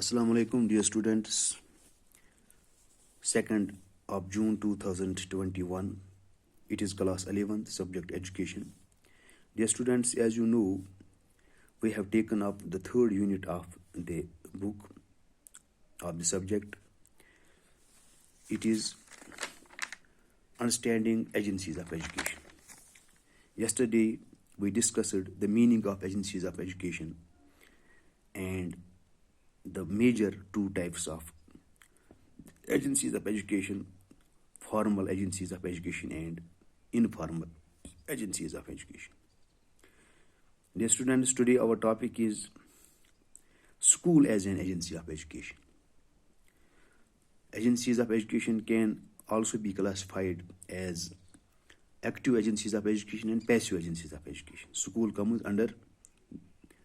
Assalamu alaikum, dear students. 2nd of June 2021. It is class 11th, subject education. Dear students, as you know, we have taken up the third unit of the book of the subject. It is understanding agencies of education. Yesterday, we discussed the meaning of agencies of education and the major two types of agencies of education: formal agencies of education and informal agencies of education. Dear students, today our topic is school as an agency of education. Agencies of education can also be classified as active agencies of education and passive agencies of education. School comes under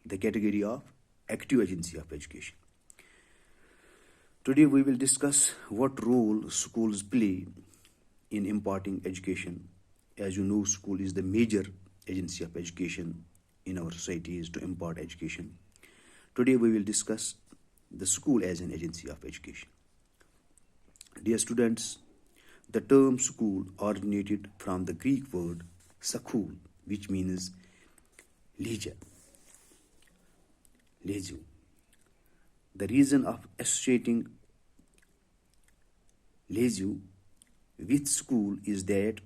the category of active agency of education. Today we will discuss what role schools play in imparting education. As you know, school is the major agency of education in our societies to impart education. Today we will discuss the school as an agency of education. Dear students, the term school originated from the Greek word sakoul, which means leisure. The reason of associating leisure with school is that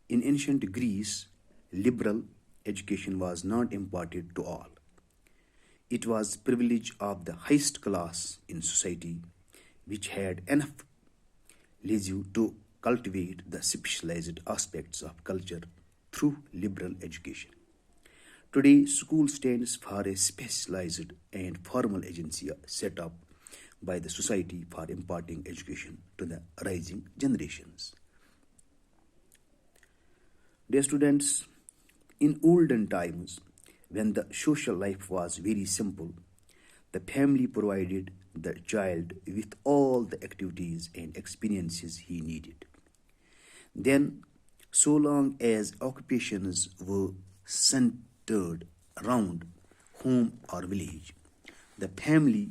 in ancient Greece, liberal education was not imparted to all. It was privilege of the highest class in society, which had enough leisure to cultivate the specialized aspects of culture through liberal education. Today, school stands for a specialized and formal agency set up by the society for imparting education to the rising generations. Dear students, in olden times, when the social life was very simple, the family provided the child with all the activities and experiences he needed. Then, so long as occupations were centered around home or village, the family,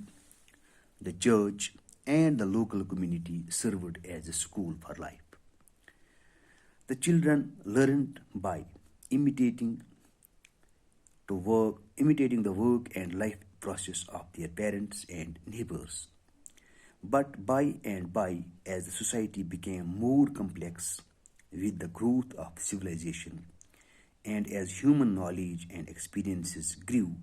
the church, and the local community served as a school for life. The children learned by imitating the work and life process of their parents and neighbors. But by and by, as the society became more complex with the growth of civilization, and as human knowledge and experiences grew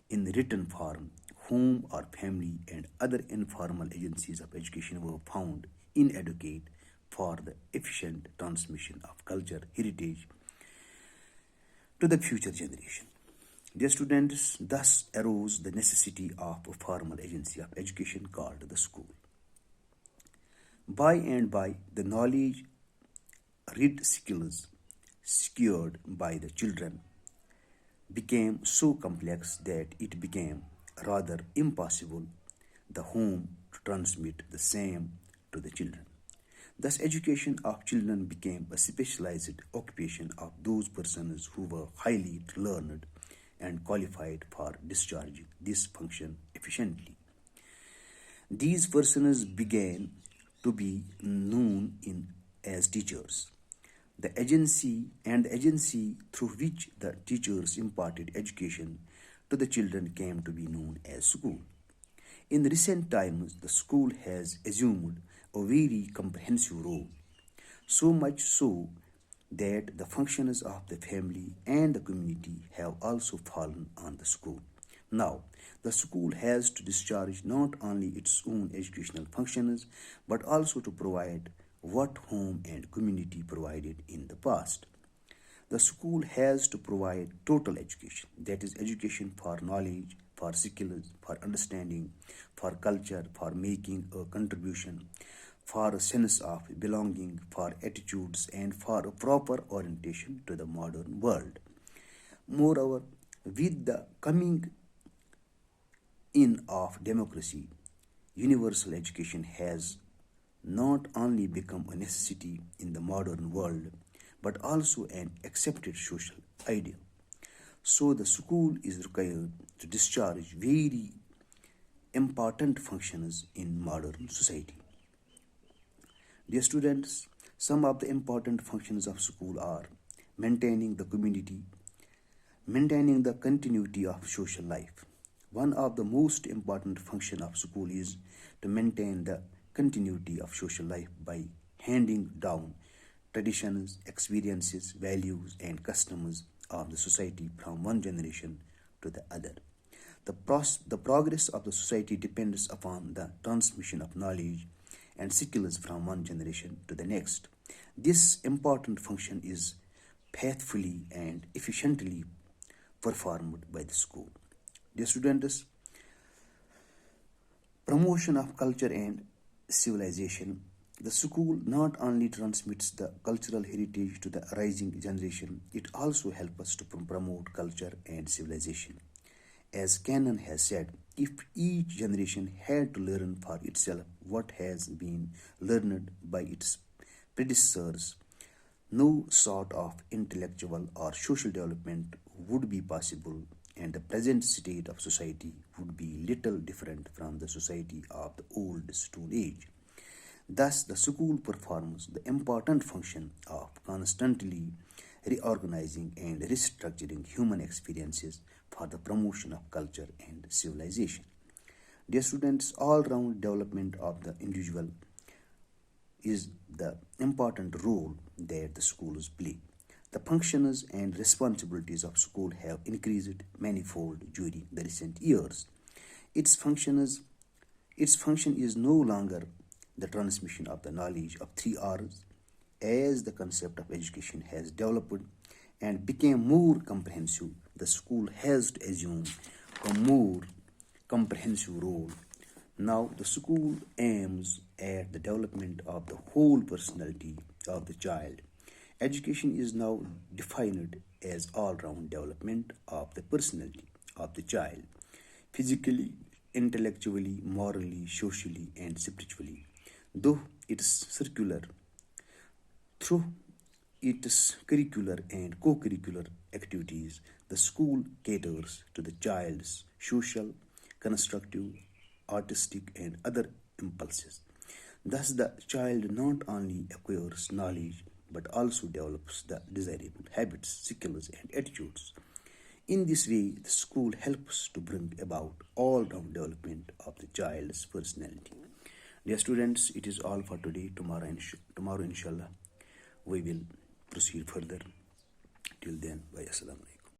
in the written form, home or family and other informal agencies of education were found inadequate for the efficient transmission of culture heritage to the future generation. Dear students, thus arose the necessity of a formal agency of education called the school. By and by, the knowledge read skills secured by the children became so complex that it became rather impossible the home to transmit the same to the children. Thus, education of children became a specialized occupation of those persons who were highly learned and qualified for discharging this function efficiently. These persons began to be known as teachers. The agency through which the teachers imparted education to the children came to be known as school. In recent times, the school has assumed a very comprehensive role, so much so that the functions of the family and the community have also fallen on the school. Now, the school has to discharge not only its own educational functions but also to provide what home and community provided in the past. The school has to provide total education, that is, education for knowledge, for skills, for understanding, for culture, for making a contribution, for a sense of belonging, for attitudes, and for a proper orientation to the modern world. Moreover, with the coming in of democracy, universal education has not only become a necessity in the modern world but also an accepted social ideal. So the school is required to discharge very important functions in modern society. Dear students, some of the important functions of school are maintaining the community, maintaining the continuity of social life. One of the most important functions of school is to maintain the continuity of social life by handing down traditions, experiences, values, and customs of the society from one generation to the other. The progress of the society depends upon the transmission of knowledge and skills from one generation to the next. This important function is faithfully and efficiently performed by the school. Dear students, promotion of culture and civilization. The school not only transmits the cultural heritage to the rising generation, it also helps us to promote culture and civilization. As Cannon has said, if each generation had to learn for itself what has been learned by its predecessors, no sort of intellectual or social development would be possible, and the present state of society would be little different from the society of the old Stone Age. Thus, the school performs the important function of constantly reorganizing and restructuring human experiences for the promotion of culture and civilization. Dear students, all round development of the individual is the important role that the schools play. The functions and responsibilities of school have increased manifold during the recent years. Its functions its function is no longer the transmission of the knowledge of 3 R's, as the concept of education has developed and became more comprehensive. The school has to assume a more comprehensive role. Now, the school aims at the development of the whole personality of the child. Education is now defined as all round development of the personality of the child, physically, intellectually, morally, socially, and spiritually. Though it is circular, through its curricular and co curricular activities, the school caters to the child's social, constructive, artistic, and other impulses. Thus, the child not only acquires knowledge but also develops the desirable habits, skills, and attitudes. In this way, the school helps to bring about all round development of the child's personality. Dear students, it is all for today. Tomorrow inshallah, we will proceed further. Till then, bye. Assalamu alaikum.